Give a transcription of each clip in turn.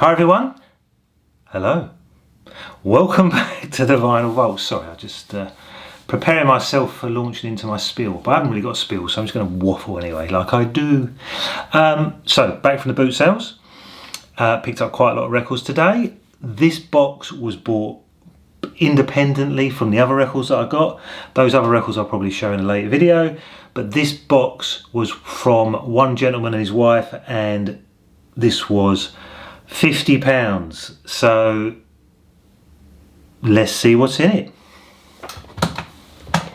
Hi everyone, hello, welcome back to the Vinyl Vault. Sorry, I'm just preparing myself for launching into my spiel, but I haven't really got a spiel, so I'm just going to waffle anyway, like I do. So, back from the boot sales, picked up quite a lot of records today. This box was bought independently from the other records that I got. Those other records I'll probably show in a later video, but this box was from one gentleman and his wife, and this was £50. So let's see what's in it.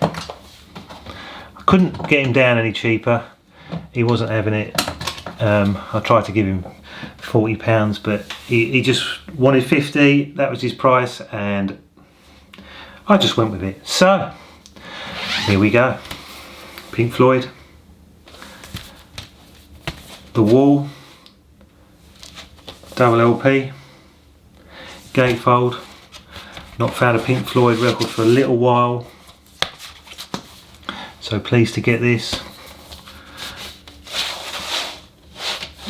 I couldn't get him down any cheaper. He wasn't having it. I tried to give him £40, but he just wanted 50. That was his price, and I just went with it. So here we go. Pink Floyd, The Wall, double LP, gatefold. Not found a Pink Floyd record for a little while, so pleased to get this.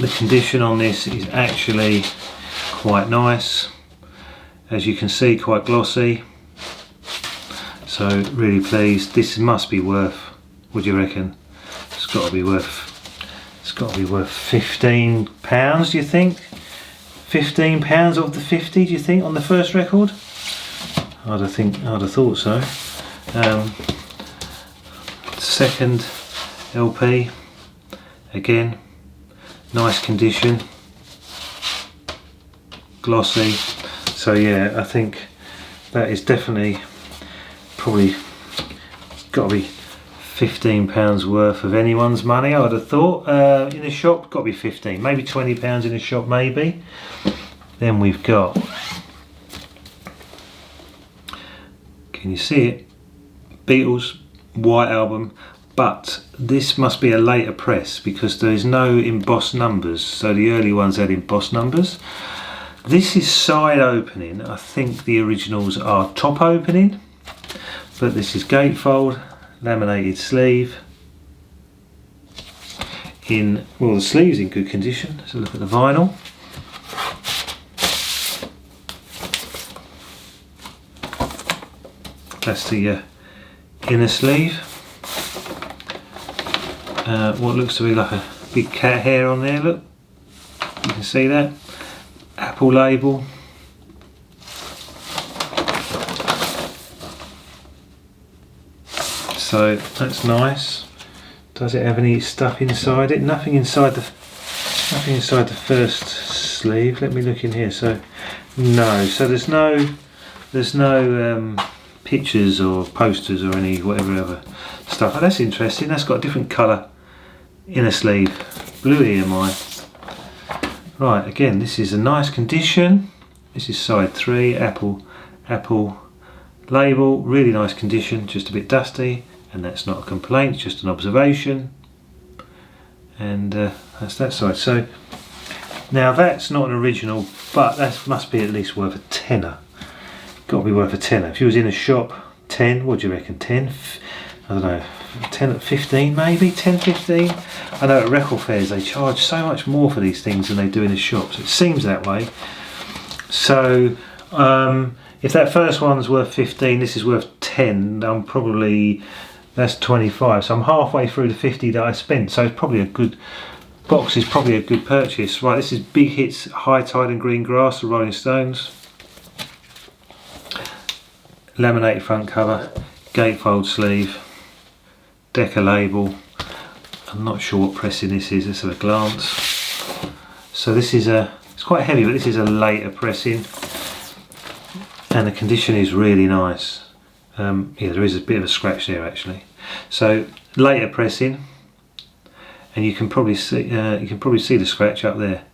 The condition on this is actually quite nice, as you can see, quite glossy, so really pleased. This must be worth, what do you reckon? It's got to be worth £15, do you think? £15 of the 50, do you think, on the first record? I'd have thought so. Second LP, again, nice condition, glossy. So yeah, I think that is definitely probably got to be £15 worth of anyone's money, I would have thought. In a shop, got to be 15, maybe £20 in a shop, maybe. Then we've got, can you see it? Beatles, White Album, but this must be a later press because there is no embossed numbers, so the early ones had embossed numbers. This is side opening. I think the originals are top opening, but this is gatefold, laminated sleeve. Well, the sleeve's in good condition. Let's have a look at the vinyl. That's the inner sleeve. What looks to be like a big cat hair on there, look. You can see that. Apple label. So that's nice. Does it have any stuff inside it? Nothing inside the first sleeve. Let me look in here. So no. So there's no pictures or posters or any whatever other stuff. Oh, that's interesting. That's got a different colour inner sleeve. Blue EMI. Right, again, this is a nice condition. This is side 3, Apple label, really nice condition, just a bit dusty, and that's not a complaint, it's just an observation. And that's that side. So now that's not an original, but that must be at least worth a tenner. Got to be worth a tenner. If you was in a shop, 10, what do you reckon, 10? I don't know, 10 at 15 maybe, 10, 15? I know at record fairs they charge so much more for these things than they do in the shops. It seems that way. So if that first one's worth 15, this is worth 10, that's 25. So I'm halfway through the 50 that I spent. So it's probably a good box, is probably a good purchase. Right, this is Big Hits, High Tide and Green Grass, the Rolling Stones. Laminated front cover, gatefold sleeve, Decca label. I'm not sure what pressing this is, let's have a glance. So this is it's quite heavy, but this is a later pressing, and the condition is really nice. Yeah, there is a bit of a scratch there actually. So later pressing, and you can probably see the scratch up there.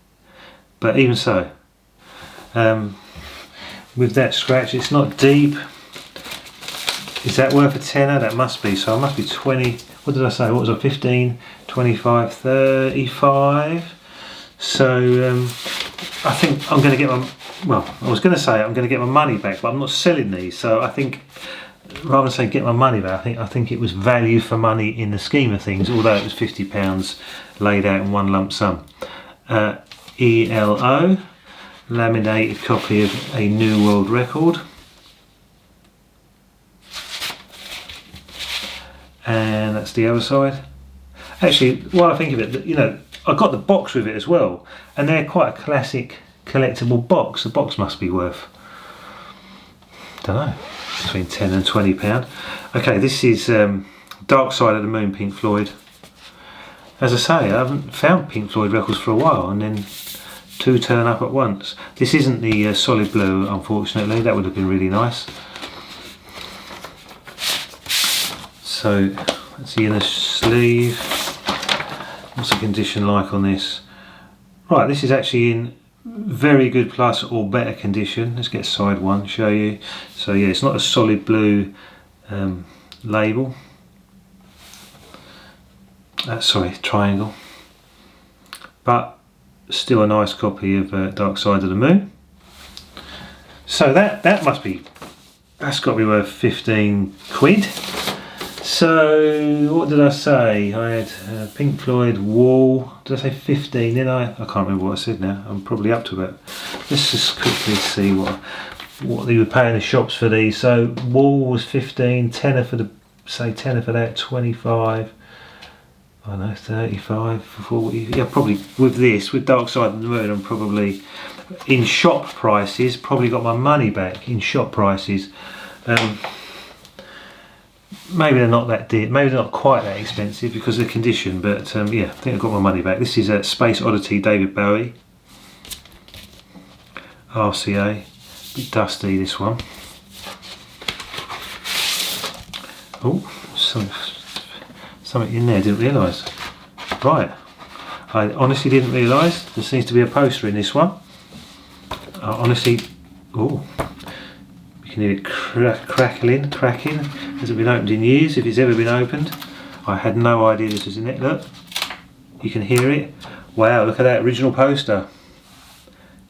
But even so, with that scratch, it's not deep. Is that worth a tenner? That must be. So I must be 20. What did I say? What was I? 15, 25, 35. So I think I'm going to get my. Well, I was going to say I'm going to get my money back, but I'm not selling these. So I think rather than saying get my money back, I think it was value for money in the scheme of things. Although it was £50 laid out in one lump sum. ELO, laminated copy of a New World record. And that's the other side. Actually, while I think of it, you know, I got the box with it as well, and they're quite a classic collectible box. The box must be worth, don't know, between £10 and £20. Okay, this is Dark Side of the Moon, Pink Floyd. As I say, I haven't found Pink Floyd records for a while, and then two turn up at once. This isn't the solid blue, unfortunately. That would have been really nice. So that's the inner sleeve. What's the condition like on this? Right, this is actually in very good plus or better condition. Let's get side one, show you. So yeah, it's not a solid blue label. Sorry, triangle. But still a nice copy of Dark Side of the Moon. So that must be, that's got to be worth 15 quid. So what did I say? I had Pink Floyd Wall. Did I say 15? Then I can't remember what I said now. I'm probably up to about. Let's just quickly see what they were paying the shops for these. So Wall was 15, tenner for the, say tenner for that, 25. I don't know, 35 for 40. Yeah, probably with this, with Dark Side of the Moon, I'm probably in shop prices. Probably got my money back in shop prices. Maybe they're not that dear, maybe they're not quite that expensive because of the condition, but yeah, I think I got my money back. This is a Space Oddity, David Bowie, RCA, a bit dusty this one. Oh, something in there, didn't realise. Right, I honestly didn't realise there seems to be a poster in this one. Honestly, oh, you can hear it cracking. Hasn't been opened in years, if it's ever been opened. I had no idea this was in it. Look, you can hear it. Wow, look at that original poster.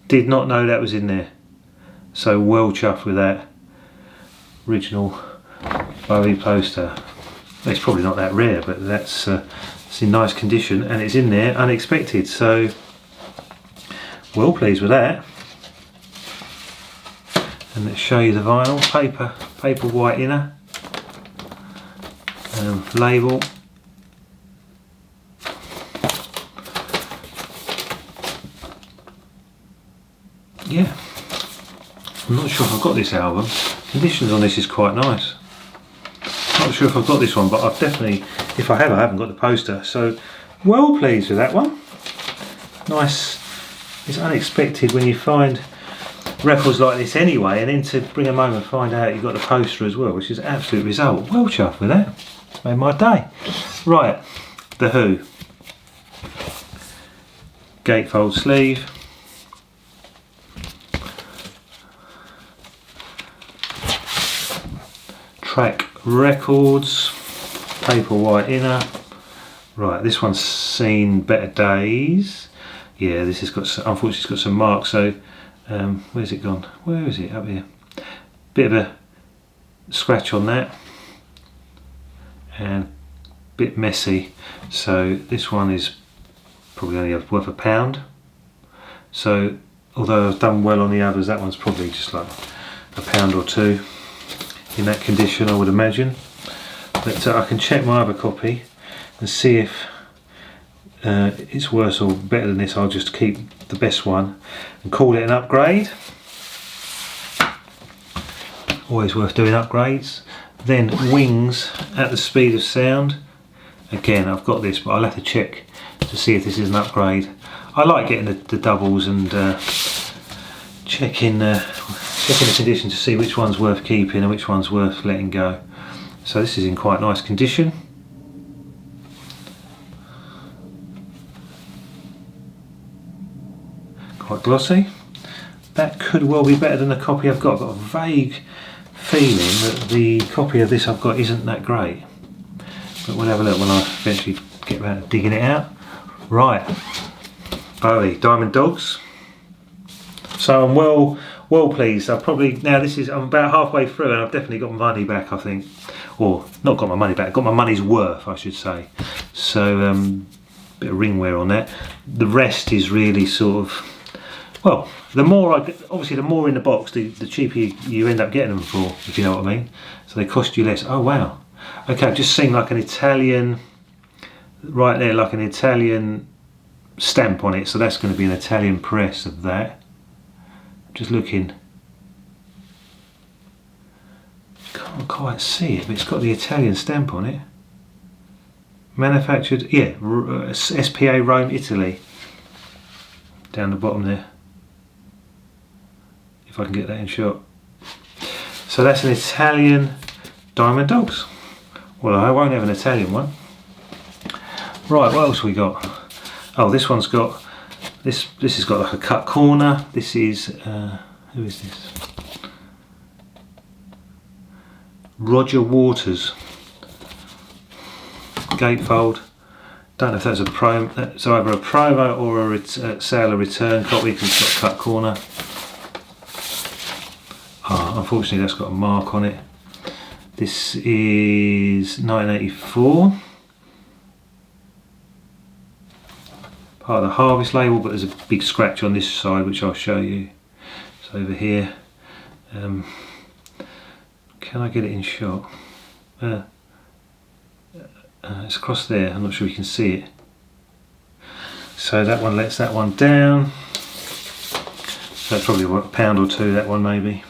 Did not know that was in there. So well chuffed with that original Bowie poster. It's probably not that rare, but that's it's in nice condition and it's in there unexpected. So well pleased with that. And let's show you the vinyl, paper white inner. Label. Yeah, I'm not sure if I've got this album. Conditions on this is quite nice. Not sure if I've got this one, but I've definitely, if I have, I haven't got the poster. So well pleased with that one. Nice. It's unexpected when you find records like this anyway, and then to bring them home and find out you've got the poster as well, which is an absolute result. Well chuffed with that. It's made my day. Right, The Who. Gatefold sleeve. Track records. Paper white inner. Right, this one's seen better days. Yeah, this has got some, unfortunately it's got some marks, so where's it gone? Where is it? Up here. Bit of a scratch on that and a bit messy. So this one is probably only worth £1. So although I've done well on the others, that one's probably just like £1 or £2 in that condition, I would imagine. But I can check my other copy and see if it's worse or better than this. I'll just keep the best one and call it an upgrade. Always worth doing upgrades. Then Wings at the Speed of Sound. Again, I've got this, but I'll have to check to see if this is an upgrade. I like getting the doubles and checking the condition to see which one's worth keeping and which one's worth letting go. So this is in quite nice condition. Quite glossy. That could well be better than the copy I've got. I've got a vague feeling that the copy of this I've got isn't that great. But we'll have a look when I eventually get around to digging it out. Right, Bowie, Diamond Dogs. So I'm well pleased. I've probably, now this is, I'm about halfway through and I've definitely got my money back, I think. Or not got my money back, got my money's worth, I should say. So bit of ring wear on that. The rest is really sort of well, the more obviously the more in the box, the cheaper you end up getting them for, if you know what I mean. So they cost you less. Oh wow. Okay, I've just seen like an Italian, right there, like an Italian stamp on it. So that's going to be an Italian press of that. Just looking. Can't quite see it, but it's got the Italian stamp on it. Manufactured, yeah, SPA Rome, Italy. Down the bottom there. If I can get that in shot. So that's an Italian Diamond Dogs. Well, I won't have an Italian one. Right, what else we got? Oh, this one's got this has got like a cut corner. This is who is this? Roger Waters. Gatefold. Don't know if that's a promo. It's either a promo or a sale or return copy because it's got cut corner. Oh, unfortunately, that's got a mark on it. This is 1984. Part of the Harvest label, but there's a big scratch on this side, which I'll show you. It's over here. Can I get it in shot? It's across there. I'm not sure you can see it. So that one lets that one down. So that's probably what, a pound or two, that one maybe.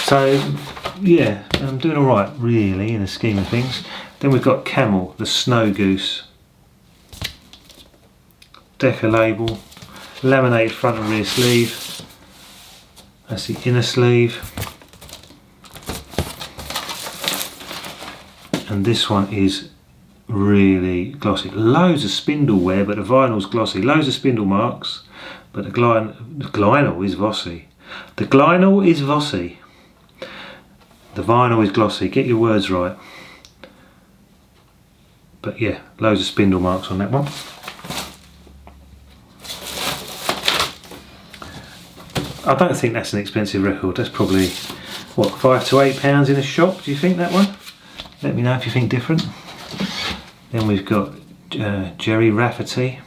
So yeah, I'm doing alright really in the scheme of things. Then we've got Camel, the Snow Goose. Decca label, laminated front and rear sleeve. That's the inner sleeve. And this one is really glossy. Loads of spindle wear, but the vinyl's glossy. Loads of spindle marks, but the glynal is Vossi. The glynal is Vossi. The vinyl is glossy. Get your words right. But yeah, loads of spindle marks on that one. I don't think that's an expensive record. That's probably, what, £5 to £8 in a shop, do you think, that one? Let me know if you think different. Then we've got Jerry Rafferty.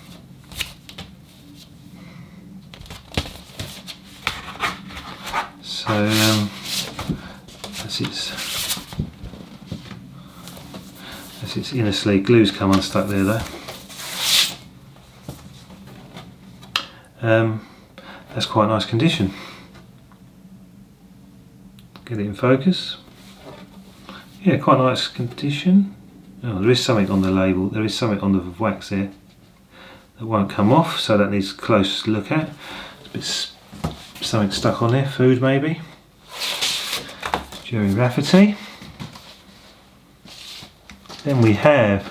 So that's its inner sleeve. Glue's come unstuck there though. That's quite nice condition. Get it in focus. Yeah, quite nice condition. Oh, there is something on the label. There is something on the wax there that won't come off, so that needs a close look at. It's a bit something stuck on there, food maybe. Jerry Rafferty. Then we have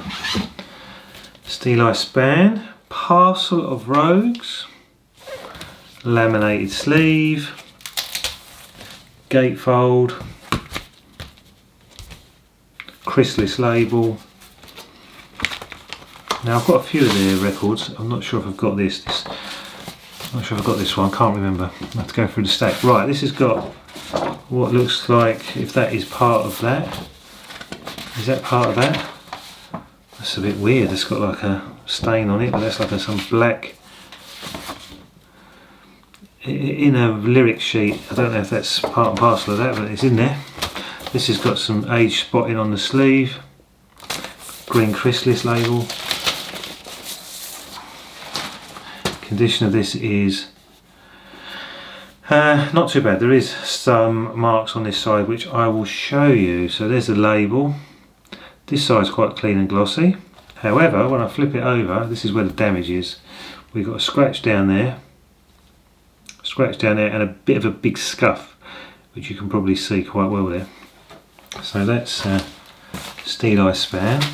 Steel Span, Parcel of Rogues, laminated sleeve, gatefold, chrysalis label. Now I've got a few of their records. I'm not sure if I've got this. I'm not sure if I've got this one. Can't remember. I have to go through the stack. Right, this has got what looks like, if that is part of that. Is that part of that? That's a bit weird. It's got like a stain on it, but that's like some black. In a lyric sheet, I don't know if that's part and parcel of that, but it's in there. This has got some age spotting on the sleeve. Green chrysalis label. Condition of this is not too bad. There is some marks on this side which I will show you. So there's the label. This side's quite clean and glossy. However, when I flip it over, this is where the damage is. We've got a scratch down there. And a bit of a big scuff, which you can probably see quite well there. So that's Steel Span. I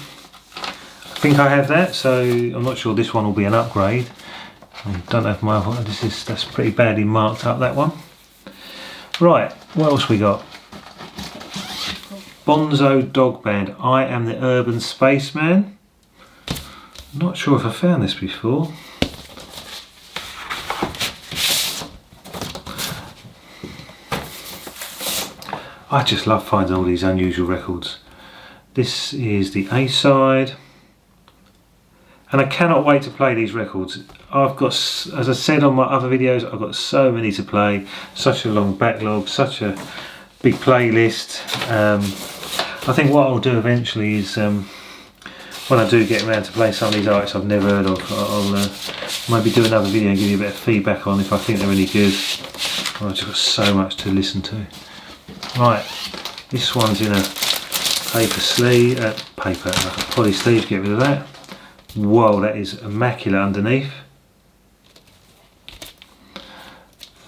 think I have that, so I'm not sure this one will be an upgrade. I don't have my other one. That's pretty badly marked up, that one. Right, what else we got? Bonzo Dog Band, I Am the Urban Spaceman. Not sure if I found this before. I just love finding all these unusual records. This is the A side, and I cannot wait to play these records. I've got, as I said on my other videos, I've got so many to play, such a long backlog, such a big playlist. I think what I'll do eventually is, when I do get around to play some of these artists I've never heard of, I'll maybe do another video and give you a bit of feedback on if I think they're any good. I've just got so much to listen to. Right, this one's in a paper sleeve, poly sleeve, get rid of that. Whoa, that is immaculate underneath.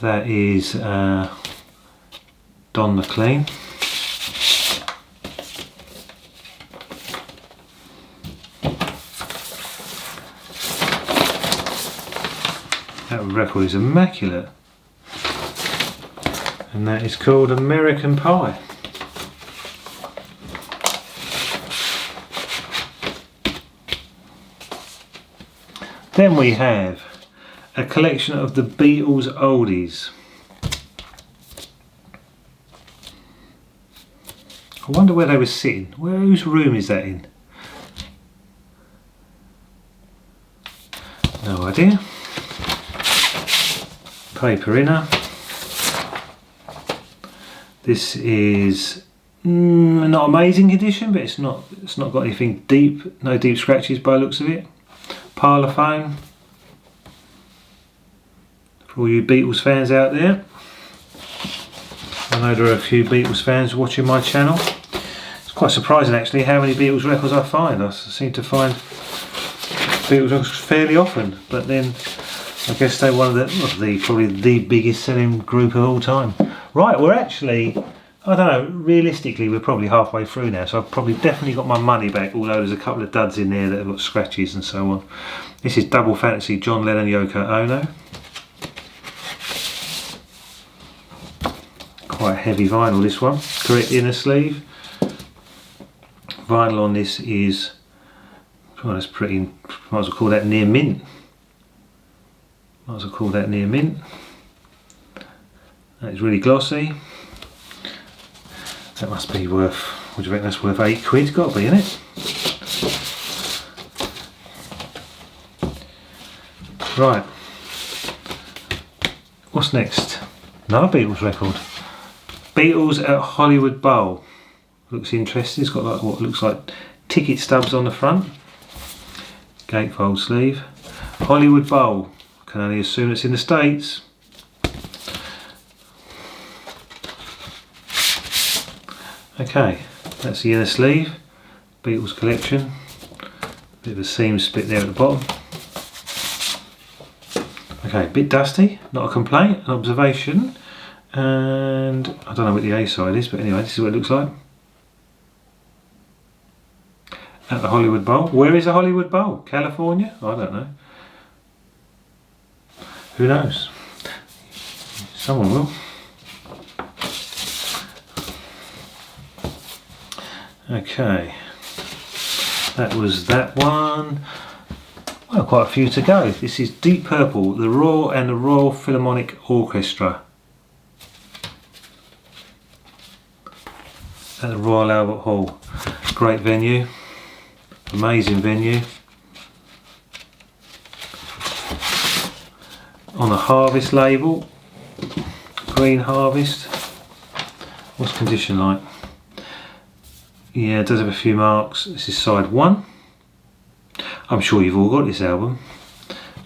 That is Don McLean. That record is immaculate. And that is called American Pie. Then we have a collection of the Beatles oldies. I wonder where they were sitting. Whose room is that in? No idea. Paper inner. This is not amazing condition, but it's not got anything deep, no deep scratches by the looks of it. Parlophone. For all you Beatles fans out there. I know there are a few Beatles fans watching my channel. It's quite surprising actually how many Beatles records I find. I seem to find Beatles records fairly often, but then I guess they're one of probably the biggest selling group of all time. Right, we're actually, I don't know, realistically we're probably halfway through now, so I've probably definitely got my money back, although there's a couple of duds in there that have got scratches and so on. This is Double Fantasy, John Lennon, Yoko Ono. Quite heavy vinyl, this one. Correct inner sleeve. Vinyl on this is, well, that's pretty, might as well call that near mint. Might as well call that near mint. That is really glossy. That must be worth, what do you reckon that's worth, £8? Got to be, isn't it? Right. What's next? Another Beatles record. Beatles at Hollywood Bowl. Looks interesting. It's got like what looks like ticket stubs on the front. Gatefold sleeve. Hollywood Bowl. Can only assume it's in the States. Okay, that's the inner sleeve. Beatles collection. Bit of a seam split there at the bottom. Okay, a bit dusty, not a complaint, an observation. And I don't know what the A side is, but anyway, this is what it looks like. At the Hollywood Bowl. Where is the Hollywood Bowl? California? I don't know. Who knows? Someone will. Okay, that was that one. Well, quite a few to go. This is Deep Purple, the Royal and the Royal Philharmonic Orchestra at the Royal Albert Hall. Great venue, amazing venue. On the Harvest label, Green Harvest. What's condition like? Yeah, it does have a few marks. This is side 1. I'm sure you've all got this album.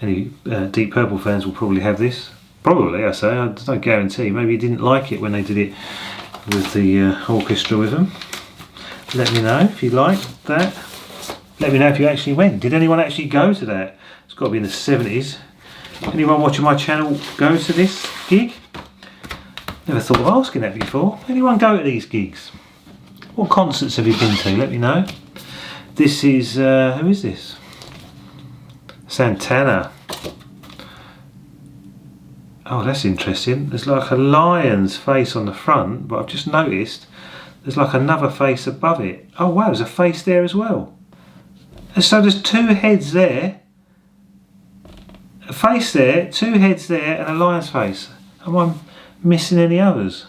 Any Deep Purple fans will probably have this. Probably, I say. There's no guarantee. Maybe you didn't like it when they did it with the orchestra with them. Let me know if you liked that. Let me know if you actually went. Did anyone actually go to that? It's got to be in the 70s. Anyone watching my channel go to this gig? Never thought of asking that before. Anyone go to these gigs? What concerts have you been to? Let me know. This is, who is this? Santana. Oh, that's interesting. There's like a lion's face on the front, but I've just noticed there's like another face above it. Oh wow, there's a face there as well. And so there's 2 heads there. A face there, 2 heads there, and a lion's face. Am I missing any others?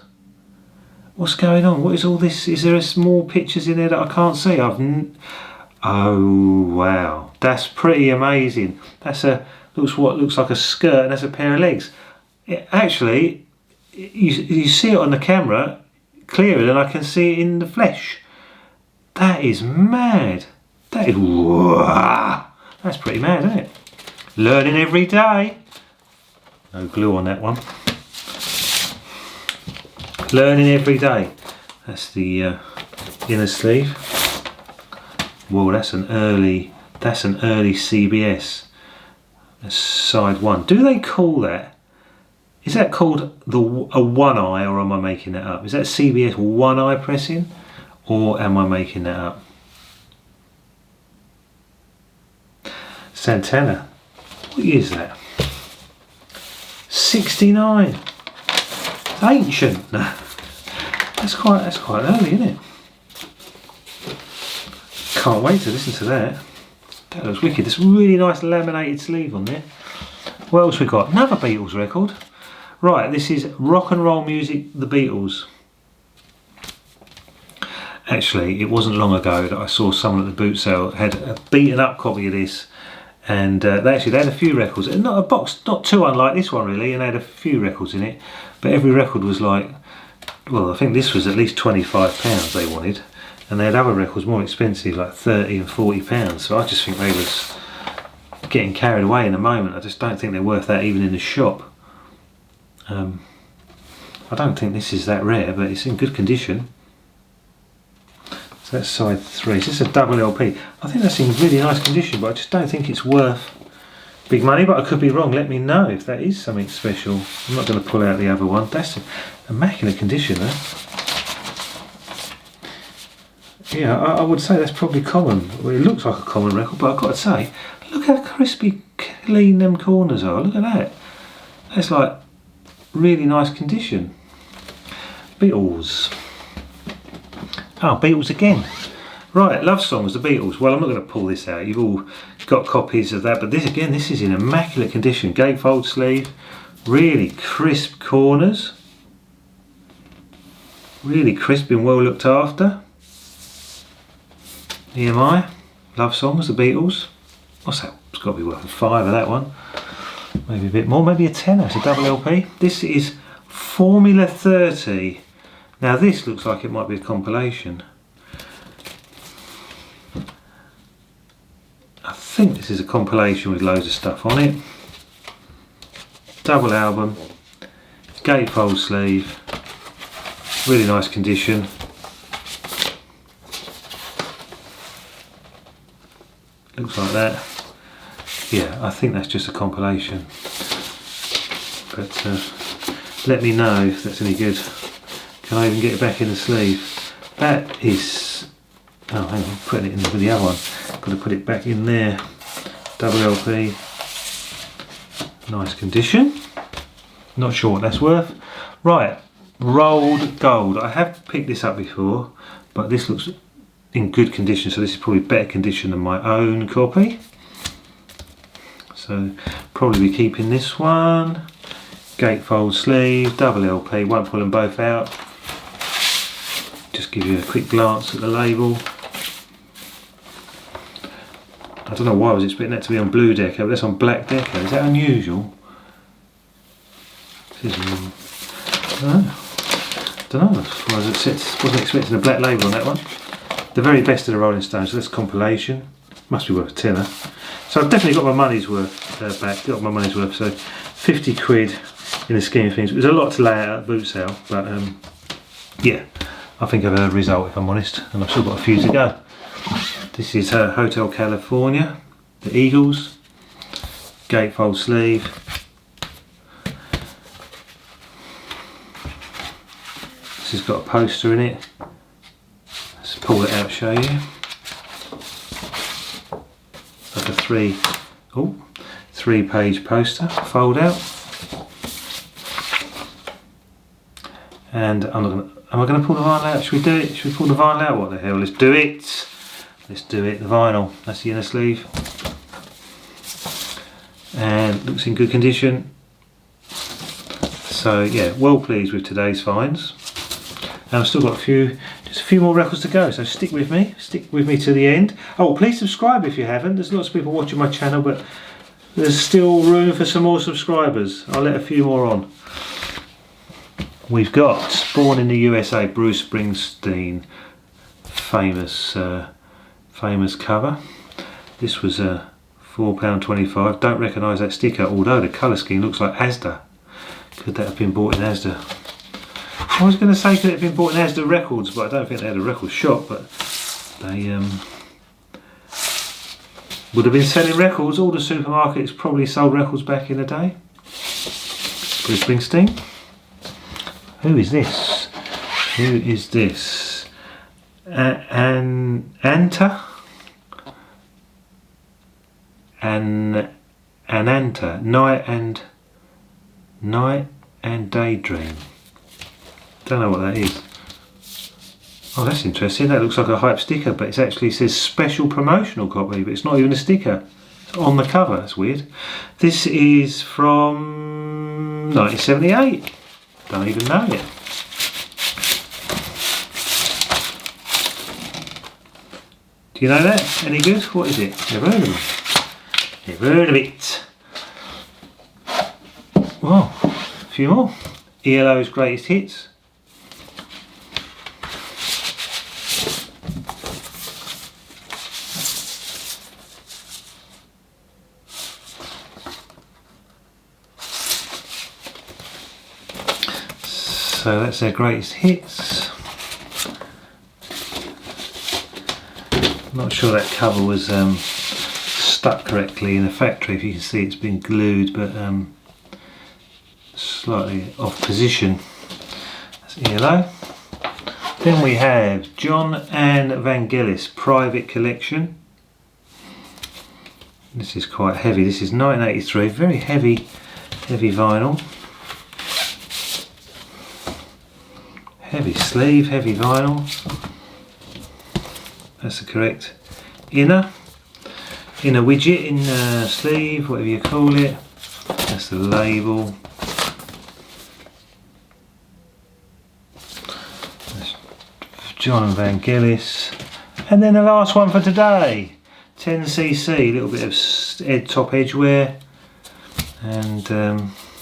What's going on? What is all this? Is there more pictures in there that I can't see? Oh wow. That's pretty amazing. That's what looks like a skirt, and that's a pair of legs. Actually, you see it on the camera clearer than I can see it in the flesh. That is mad. That's pretty mad, isn't it? Learning every day. No glue on that one. Learning every day. That's the inner sleeve. Well, that's an early CBS. That's side 1. Do they call that? Is that called a one eye, or am I making that up? Is that CBS one eye pressing, or am I making that up? Santana. What year is that? 69. It's ancient. That's quite early, isn't it? Can't wait to listen to that. That looks wicked. There's a really nice laminated sleeve on there. What else we got? Another Beatles record. Right, this is Rock and Roll Music, The Beatles. Actually, it wasn't long ago that I saw someone at the boot sale had a beaten up copy of this, and they had a few records. Not a box, not too unlike this one really, and they had a few records in it. But every record was like, well, I think this was at least £25 they wanted, and they had other records more expensive, like £30 and £40. So I just think they was getting carried away in a moment. I just don't think they're worth that even in the shop. I don't think this is that rare, but it's in good condition. So that's side 3. So this is a double LP. I think that's in really nice condition, but I just don't think it's worth big money. But I could be wrong. Let me know if that is something special. I'm not going to pull out the other one. That's immaculate condition, though. Yeah, I would say that's probably common. Well, it looks like a common record, but I've got to say, look how crispy clean them corners are. Look at that. That's like really nice condition. Beatles. Oh, Beatles again. Right, love songs, the Beatles. Well, I'm not going to pull this out. You've all got copies of that, but this again, this is in immaculate condition. Gatefold sleeve, really crisp corners, really crisp and well looked after. EMI, love songs, the Beatles. What's that? It's got to be worth a £5 of that one. Maybe a bit more, maybe a tenner. It's a double LP. This is Formula 30. Now this looks like it might be a compilation. I think this is a compilation with loads of stuff on it. Double album, gatefold sleeve, really nice condition. Looks like that. Yeah, I think that's just a compilation. But let me know if that's any good. Can I even get it back in the sleeve? That is... oh, hang on, putting it in with the other one. Got to put it back in there. Double LP. Nice condition. Not sure what that's worth. Right, rolled gold. I have picked this up before, but this looks in good condition, so this is probably better condition than my own copy. So probably be keeping this one. Gatefold sleeve, double LP, won't pull them both out. Just give you a quick glance at the label. I don't know why I was expecting that to be on blue deco, but that's on black deco. Is that unusual? This is, I don't know. I wasn't expecting a black label on that one. The very best of the Rolling Stones, so that's compilation. Must be worth a tenner. So I've definitely got my money's worth back, got my money's worth, so 50 quid in the scheme of things. It was a lot to lay out at boot sale, but yeah, I think I've had a result if I'm honest, and I've still got a few to go. This is Hotel California, the Eagles, gatefold sleeve. This has got a poster in it. Let's pull it out, show you. Like a three-page poster, fold out. And am I going to pull the vinyl out? Should we do it? Should we pull the vinyl out? What the hell? Let's do it. Let's do it. The vinyl. That's the inner sleeve. And looks in good condition. So yeah, well pleased with today's finds. And I've still got a few Just a few more records to go, so stick with me to the end. Oh, please subscribe if you haven't. There's lots of people watching my channel, but there's still room for some more subscribers. I'll let a few more on. We've got Born in the USA, Bruce Springsteen, famous cover. This was £4.25. Don't recognise that sticker, although the colour scheme looks like Asda. Could that have been bought in Asda? I was going to say could it have been bought in Asda Records, but I don't think they had a record shop. But they would have been selling records. All the supermarkets probably sold records back in the day. Bruce Springsteen. Who is this? Who is this? Ananta? Ananta. Night and Daydream. Don't know what that is. Oh, that's interesting. That looks like a hype sticker, but it actually says special promotional copy, but it's not even a sticker. It's on the cover. That's weird. This is from 1978. Don't even know it. Do you know that? Any good? What is it? Never heard of it. Never heard of it. Well, a few more. ELO's greatest hits. So that's their greatest hits. Not sure that cover was stuck correctly in the factory. If you can see, it's been glued, but slightly off position. That's ELO. Then we have John and Vangelis Private Collection. This is quite heavy. This is 1983. Very heavy vinyl. Heavy sleeve, heavy vinyl. That's the correct inner widget, in sleeve, whatever you call it. That's the label. That's John and Vangelis. And then the last one for today, 10cc, a little bit of top edge wear. And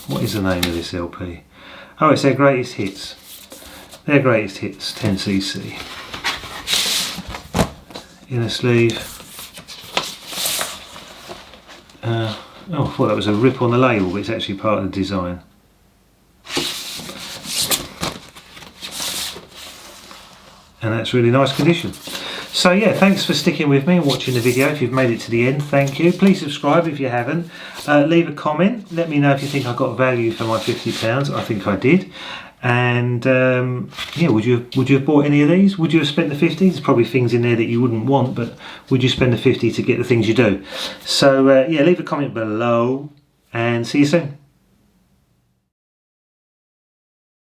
what is the name of this LP? Oh, it's their greatest hits. Their greatest hits, 10cc. Inner sleeve. Oh, I thought that was a rip on the label, but it's actually part of the design. And that's really nice condition. So yeah, thanks for sticking with me and watching the video. If you've made it to the end, thank you. Please subscribe if you haven't. Leave a comment. Let me know if you think I got value for my £50. I think I did. And yeah, would you have bought any of these? Would you have spent the 50? There's probably things in there that you wouldn't want, but would you spend the 50 to get the things you do? So yeah, leave a comment below and see you soon.